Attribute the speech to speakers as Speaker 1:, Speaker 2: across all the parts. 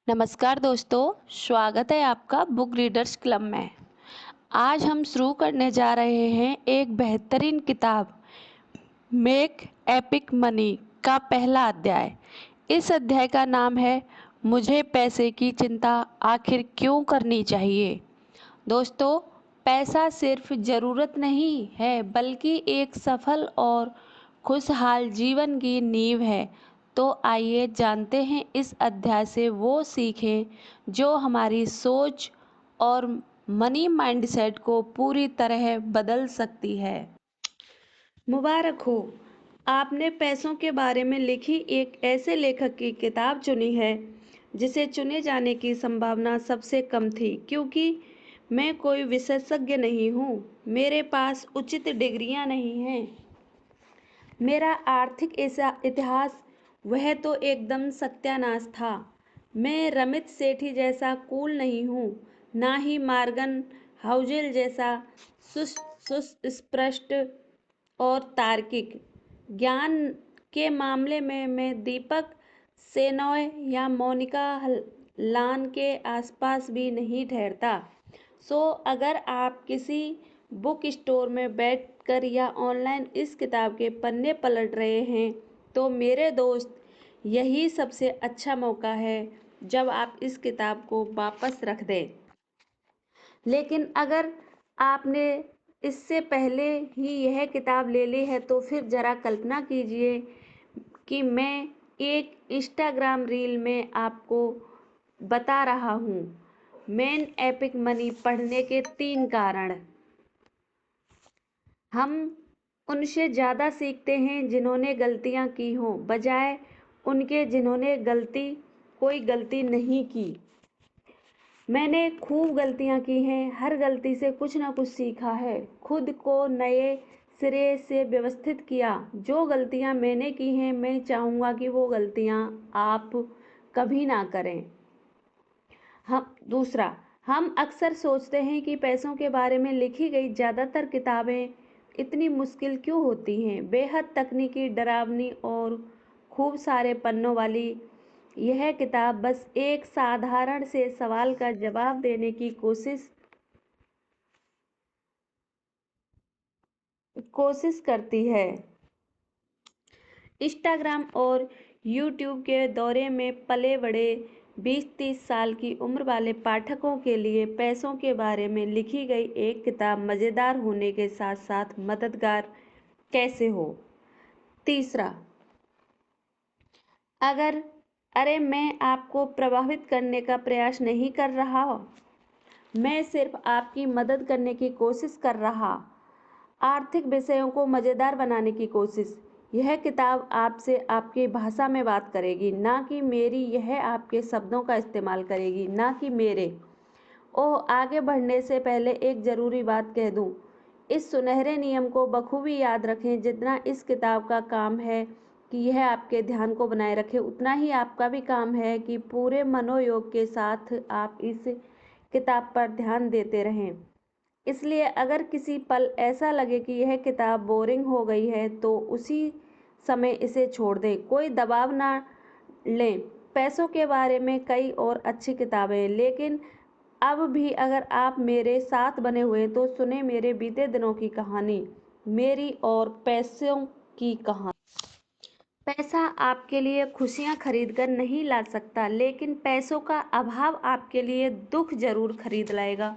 Speaker 1: नमस्कार दोस्तों, स्वागत है आपका बुक रीडर्स क्लब में। आज हम शुरू करने जा रहे हैं एक बेहतरीन किताब मेक एपिक मनी का पहला अध्याय। इस अध्याय का नाम है मुझे पैसे की चिंता आखिर क्यों करनी चाहिए। दोस्तों, पैसा सिर्फ ज़रूरत नहीं है बल्कि एक सफल और खुशहाल जीवन की नींव है। तो आइए जानते हैं इस अध्याय से वो सीखें जो हमारी सोच और मनी माइंडसेट को पूरी तरह बदल सकती है। मुबारक हो, आपने पैसों के बारे में लिखी एक ऐसे लेखक की किताब चुनी है जिसे चुने जाने की संभावना सबसे कम थी। क्योंकि मैं कोई विशेषज्ञ नहीं हूँ, मेरे पास उचित डिग्रियाँ नहीं हैं, मेरा आर्थिक इतिहास वह तो एकदम सत्यानाश था। मैं रमित सेठी जैसा कूल नहीं हूँ, ना ही मॉर्गन हाउजेल जैसा सुस्पष्ट और तार्किक। ज्ञान के मामले में मैं दीपक सेनॉय या मोनिका लान के आसपास भी नहीं ठहरता। सो अगर आप किसी बुक स्टोर में बैठकर या ऑनलाइन इस किताब के पन्ने पलट रहे हैं तो मेरे दोस्त, यही सबसे अच्छा मौका है जब आप इस किताब को वापस रख दें। लेकिन अगर आपने इससे पहले ही यह किताब ले ली है तो फिर ज़रा कल्पना कीजिए कि मैं एक इंस्टाग्राम रील में आपको बता रहा हूँ मेन एपिक मनी पढ़ने के 3 कारण। हम उनसे ज़्यादा सीखते हैं जिन्होंने गलतियाँ की हों, बजाय उनके जिन्होंने कोई गलती नहीं की। मैंने खूब गलतियाँ की हैं, हर गलती से कुछ ना कुछ सीखा है, खुद को नए सिरे से व्यवस्थित किया। जो गलतियाँ मैंने की हैं, मैं चाहूँगा कि वो गलतियाँ आप कभी ना करें। दूसरा, हम अक्सर सोचते हैं कि पैसों के बारे में लिखी गई ज़्यादातर किताबें इतनी मुश्किल क्यों होती हैं। बेहद तकनीकी, डरावनी और खूब सारे पन्नों वाली यह किताब बस एक साधारण से सवाल का जवाब देने की कोशिश करती है। इंस्टाग्राम और यूट्यूब के दौरे में पले बड़े 20-30 साल की उम्र वाले पाठकों के लिए पैसों के बारे में लिखी गई एक किताब मज़ेदार होने के साथ साथ मददगार कैसे हो। तीसरा, अरे मैं आपको प्रभावित करने का प्रयास नहीं कर रहा हूँ, मैं सिर्फ आपकी मदद करने की कोशिश कर रहा। आर्थिक विषयों को मज़ेदार बनाने की कोशिश। यह किताब आपसे आपकी भाषा में बात करेगी, ना कि मेरी। यह आपके शब्दों का इस्तेमाल करेगी, ना कि मेरे। ओह, आगे बढ़ने से पहले एक ज़रूरी बात कह दूं। इस सुनहरे नियम को बखूबी याद रखें। जितना इस किताब का काम है कि यह आपके ध्यान को बनाए रखे, उतना ही आपका भी काम है कि पूरे मनोयोग के साथ आप इस किताब पर ध्यान देते रहें। इसलिए अगर किसी पल ऐसा लगे कि यह किताब बोरिंग हो गई है तो उसी समय इसे छोड़ दें। कोई दबाव ना लें। पैसों के बारे में कई और अच्छी किताबें हैं, लेकिन अब भी अगर आप मेरे साथ बने हुए हैं तो सुने मेरे बीते दिनों की कहानी, मेरी और पैसों की कहानी। पैसा आपके लिए खुशियाँ खरीद कर नहीं ला सकता, लेकिन पैसों का अभाव आपके लिए दुख जरूर खरीद लाएगा।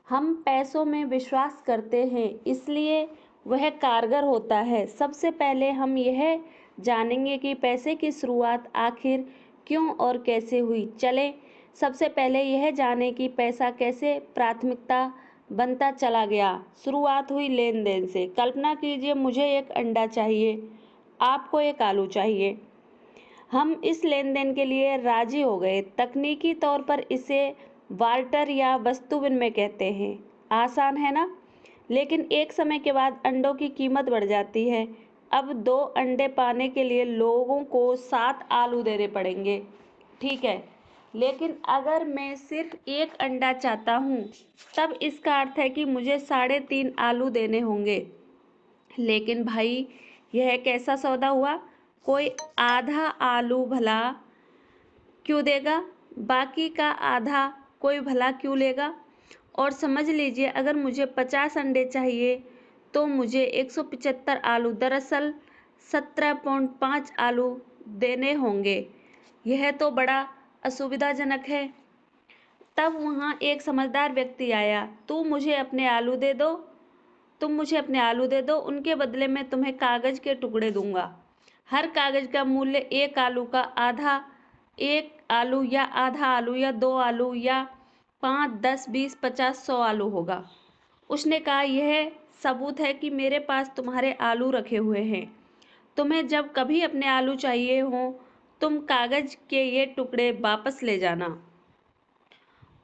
Speaker 1: हम पैसों में विश्वास करते हैं, इसलिए वह कारगर होता है। सबसे पहले हम यह जानेंगे कि पैसे की शुरुआत आखिर क्यों और कैसे हुई। चलें सबसे पहले यह जानें कि पैसा कैसे प्राथमिकता बनता चला गया। शुरुआत हुई लेन देन से। कल्पना कीजिए, मुझे एक अंडा चाहिए, आपको एक आलू चाहिए। हम इस लेन देन के लिए राजी हो गए। तकनीकी तौर पर इसे बार्टर या वस्तु विनिमय कहते हैं। आसान है ना? लेकिन एक समय के बाद अंडों की कीमत बढ़ जाती है। अब 2 अंडे पाने के लिए लोगों को 7 आलू देने पड़ेंगे। ठीक है, लेकिन अगर मैं सिर्फ एक अंडा चाहता हूँ तब इसका अर्थ है कि मुझे 3.5 आलू देने होंगे। लेकिन भाई, यह कैसा सौदा हुआ? कोई आधा आलू भला क्यों देगा? बाकी का आधा कोई भला क्यों लेगा। और समझ लीजिए अगर मुझे 50 अंडे चाहिए तो मुझे 175 आलू, दरअसल 17.5 आलू देने होंगे। यह तो बड़ा असुविधाजनक है। तब वहाँ एक समझदार व्यक्ति आया। तुम मुझे अपने आलू दे दो, उनके बदले में तुम्हें कागज के टुकड़े दूंगा। हर कागज का मूल्य एक आलू का आधा, एक आलू या आधा आलू या 2 आलू या 5, 10, 20, 50, 100 आलू होगा। उसने कहा, यह सबूत है कि मेरे पास तुम्हारे आलू रखे हुए हैं। तुम्हें जब कभी अपने आलू चाहिए हो तुम कागज के ये टुकड़े वापस ले जाना।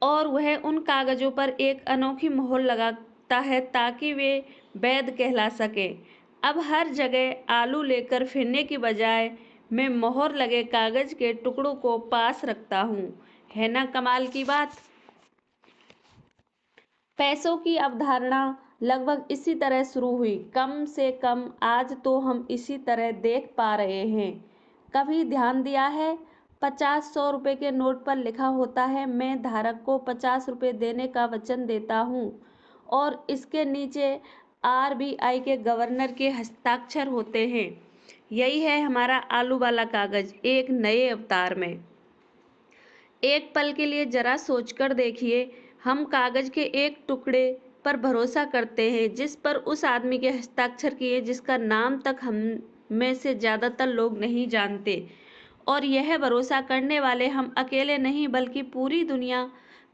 Speaker 1: और वह उन कागजों पर एक अनोखी मोहर लगाता है ताकि वे वैध कहला सके। अब हर जगह आलू लेकर फिरने की बजाय मैं मोहर लगे कागज के टुकड़ों को पास रखता हूँ। है ना कमाल की बात। पैसों की अवधारणा लगभग इसी तरह शुरू हुई। कम से कम आज तो हम इसी तरह देख पा रहे हैं। कभी ध्यान दिया है 50-100 रुपये के नोट पर लिखा होता है, मैं धारक को 50 रुपये देने का वचन देता हूँ, और इसके नीचे RBI के गवर्नर के हस्ताक्षर होते हैं। यही है हमारा आलू वाला कागज एक नए अवतार में। एक पल के लिए जरा सोचकर देखिए, हम कागज के एक टुकड़े पर भरोसा करते हैं जिस पर उस आदमी के हस्ताक्षर किए जिसका नाम तक हम में से ज़्यादातर लोग नहीं जानते। और यह भरोसा करने वाले हम अकेले नहीं बल्कि पूरी दुनिया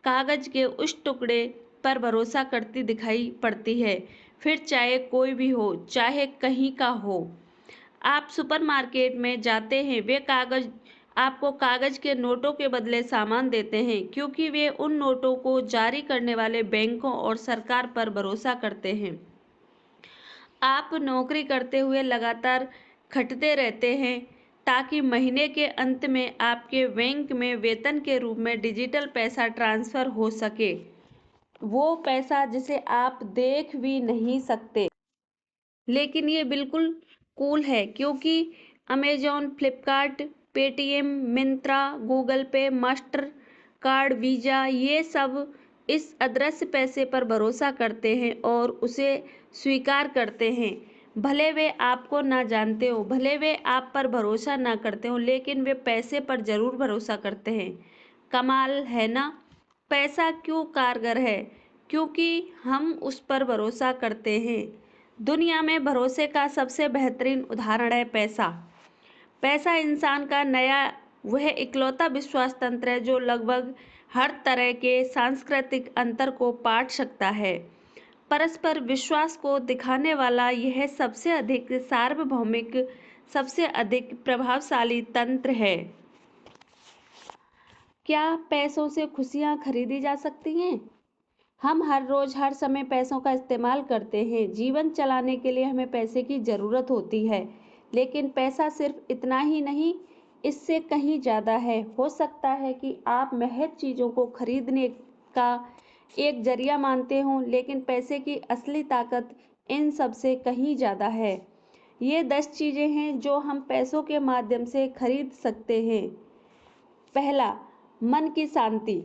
Speaker 1: कागज के उस टुकड़े पर भरोसा करती दिखाई पड़ती है, फिर चाहे कोई भी हो, चाहे कहीं का हो। आप सुपरमार्केट में जाते हैं, वे कागज आपको कागज के नोटों के बदले सामान देते हैं क्योंकि वे उन नोटों को जारी करने वाले बैंकों और सरकार पर भरोसा करते हैं। आप नौकरी करते हुए लगातार खटते रहते हैं ताकि महीने के अंत में आपके बैंक में वेतन के रूप में डिजिटल पैसा ट्रांसफर हो सके, वो पैसा जिसे आप देख भी नहीं सकते। लेकिन ये बिल्कुल कूल है क्योंकि Amazon, Flipkart, Paytm, Myntra, Google पे, मास्टर कार्ड, वीज़ा, ये सब इस अदृश्य पैसे पर भरोसा करते हैं और उसे स्वीकार करते हैं। भले वे आपको ना जानते हो, भले वे आप पर भरोसा ना करते हो, लेकिन वे पैसे पर ज़रूर भरोसा करते हैं। कमाल है ना। पैसा क्यों कारगर है? क्योंकि हम उस पर भरोसा करते हैं। दुनिया में भरोसे का सबसे बेहतरीन उदाहरण है पैसा। पैसा इंसान का नया वह इकलौता विश्वास तंत्र है जो लगभग हर तरह के सांस्कृतिक अंतर को पाट सकता है। परस्पर विश्वास को दिखाने वाला यह सबसे अधिक सार्वभौमिक, सबसे अधिक प्रभावशाली तंत्र है। क्या पैसों से खुशियां खरीदी जा सकती हैं? हम हर रोज हर समय पैसों का इस्तेमाल करते हैं। जीवन चलाने के लिए हमें पैसे की ज़रूरत होती है, लेकिन पैसा सिर्फ इतना ही नहीं, इससे कहीं ज़्यादा है। हो सकता है कि आप महज चीज़ों को खरीदने का एक जरिया मानते हों, लेकिन पैसे की असली ताकत इन सब से कहीं ज़्यादा है। ये 10 चीज़ें हैं जो हम पैसों के माध्यम से खरीद सकते हैं। पहला, मन की शांति।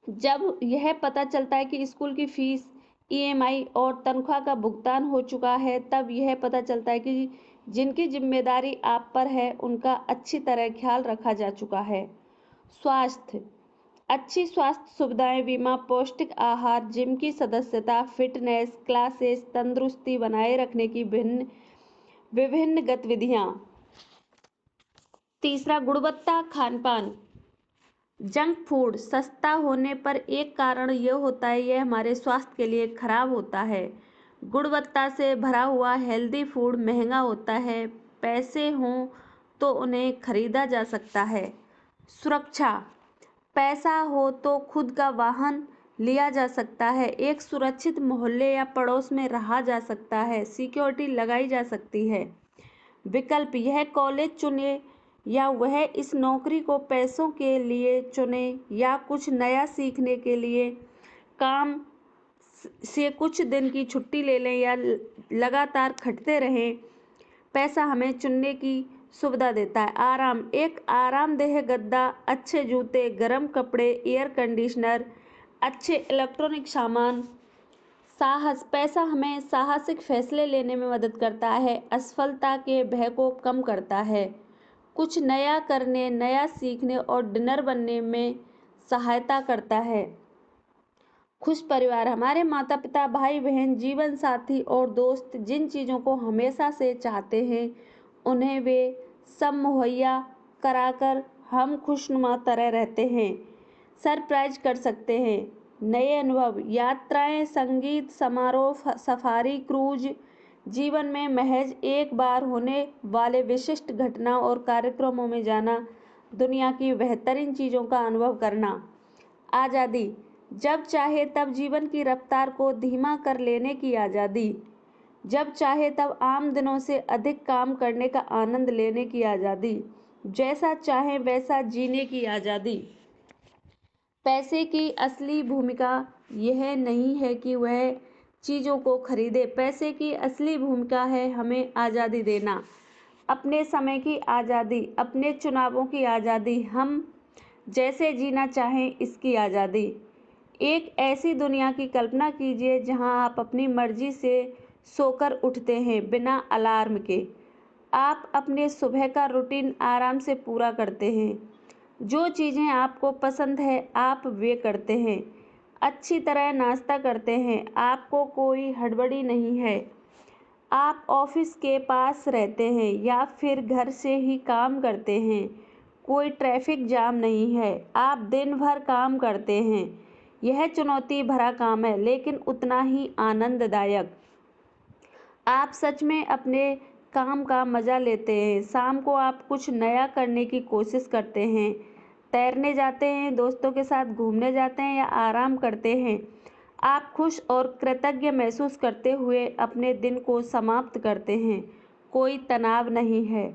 Speaker 1: जब यह पता चलता है कि स्कूल की फीस, EMI और तनख्वाह का भुगतान हो चुका है, तब यह पता चलता है कि जिनकी जिम्मेदारी आप पर है उनका अच्छी तरह ख्याल रखा जा चुका है। स्वास्थ्य, अच्छी स्वास्थ्य सुविधाएं, बीमा, पौष्टिक आहार, जिम की सदस्यता, फिटनेस क्लासेस, तंदुरुस्ती बनाए रखने की विभिन्न गतिविधियां। तीसरा, गुणवत्ता खान पान। जंक फूड सस्ता होने पर एक कारण यह होता है यह हमारे स्वास्थ्य के लिए खराब होता है। गुणवत्ता से भरा हुआ हेल्दी फूड महंगा होता है। पैसे हों तो उन्हें खरीदा जा सकता है। सुरक्षा, पैसा हो तो खुद का वाहन लिया जा सकता है, एक सुरक्षित मोहल्ले या पड़ोस में रहा जा सकता है, सिक्योरिटी लगाई जा सकती है। विकल्प, यह कॉलेज चुने या वह इस नौकरी को पैसों के लिए चुने या कुछ नया सीखने के लिए काम से कुछ दिन की छुट्टी ले लें या लगातार खटते रहें, पैसा हमें चुनने की सुविधा देता है। आराम, एक आरामदेह गद्दा, अच्छे जूते, गर्म कपड़े, एयर कंडीशनर, अच्छे इलेक्ट्रॉनिक सामान। साहस, पैसा हमें साहसिक फैसले लेने में मदद करता है, असफलता के भय को कम करता है, कुछ नया करने, नया सीखने और डिनर बनने में सहायता करता है। खुश परिवार, हमारे माता पिता, भाई बहन, जीवन साथी और दोस्त जिन चीज़ों को हमेशा से चाहते हैं उन्हें वे सब मुहैया कराकर हम खुशनुमा तरह रहते हैं, सरप्राइज कर सकते हैं। नए अनुभव, यात्राएं, संगीत समारोह, सफारी, क्रूज, जीवन में महज एक बार होने वाले विशिष्ट घटना और कार्यक्रमों में जाना, दुनिया की बेहतरीन चीज़ों का अनुभव करना। आज़ादी, जब चाहे तब जीवन की रफ्तार को धीमा कर लेने की आज़ादी, जब चाहे तब आम दिनों से अधिक काम करने का आनंद लेने की आज़ादी, जैसा चाहे वैसा जीने की आज़ादी। पैसे की असली भूमिका यह नहीं है कि वह चीज़ों को खरीदे, पैसे की असली भूमिका है हमें आज़ादी देना, अपने समय की आज़ादी, अपने चुनावों की आज़ादी, हम जैसे जीना चाहें इसकी आज़ादी। एक ऐसी दुनिया की कल्पना कीजिए जहां आप अपनी मर्जी से सोकर उठते हैं बिना अलार्म के। आप अपने सुबह का रूटीन आराम से पूरा करते हैं, जो चीज़ें आपको पसंद है आप वे करते हैं, अच्छी तरह नाश्ता करते हैं, आपको कोई हड़बड़ी नहीं है, आप ऑफिस के पास रहते हैं या फिर घर से ही काम करते हैं, कोई ट्रैफिक जाम नहीं है, आप दिन भर काम करते हैं। यह चुनौती भरा काम है लेकिन उतना ही आनंददायक। आप सच में अपने काम का मज़ा लेते हैं। शाम को आप कुछ नया करने की कोशिश करते हैं, तैरने जाते हैं, दोस्तों के साथ घूमने जाते हैं या आराम करते हैं। आप खुश और कृतज्ञ महसूस करते हुए अपने दिन को समाप्त करते हैं, कोई तनाव नहीं है।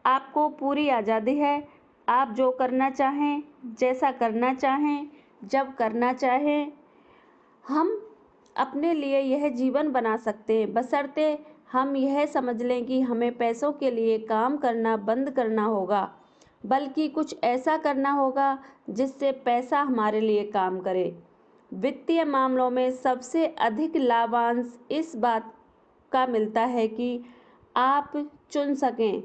Speaker 1: आपको पूरी आज़ादी है, आप जो करना चाहें, जैसा करना चाहें, जब करना चाहें। हम अपने लिए यह जीवन बना सकते हैं बशर्ते हम यह समझ लें कि हमें पैसों के लिए काम करना बंद करना होगा, बल्कि कुछ ऐसा करना होगा जिससे पैसा हमारे लिए काम करे। वित्तीय मामलों में सबसे अधिक लाभांश इस बात का मिलता है कि आप चुन सकें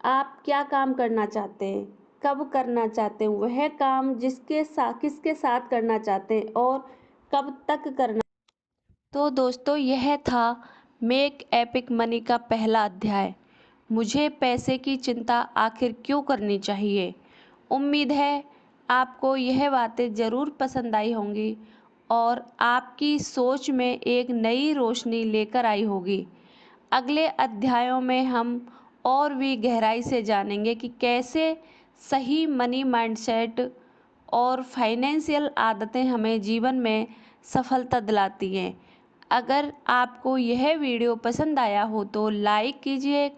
Speaker 1: आप क्या काम करना चाहते हैं, कब करना चाहते हैं, वह काम किसके साथ करना चाहते हैं और कब तक करना। तो दोस्तों यह था मेक एपिक मनी का पहला अध्याय। मुझे पैसे की चिंता आखिर क्यों करनी चाहिए। उम्मीद है आपको यह बातें ज़रूर पसंद आई होंगी और आपकी सोच में एक नई रोशनी लेकर आई होगी। अगले अध्यायों में हम और भी गहराई से जानेंगे कि कैसे सही मनी माइंडसेट और फाइनेंशियल आदतें हमें जीवन में सफलता दिलाती हैं। अगर आपको यह वीडियो पसंद आया हो तो लाइक कीजिए,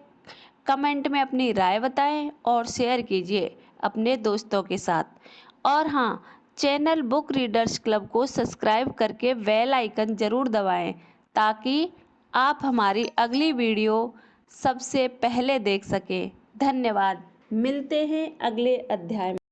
Speaker 1: कमेंट में अपनी राय बताएं और शेयर कीजिए अपने दोस्तों के साथ। और हाँ, चैनल बुक रीडर्स क्लब को सब्सक्राइब करके बेल आइकन ज़रूर दबाएं ताकि आप हमारी अगली वीडियो सबसे पहले देख सकें। धन्यवाद। मिलते हैं अगले अध्याय में।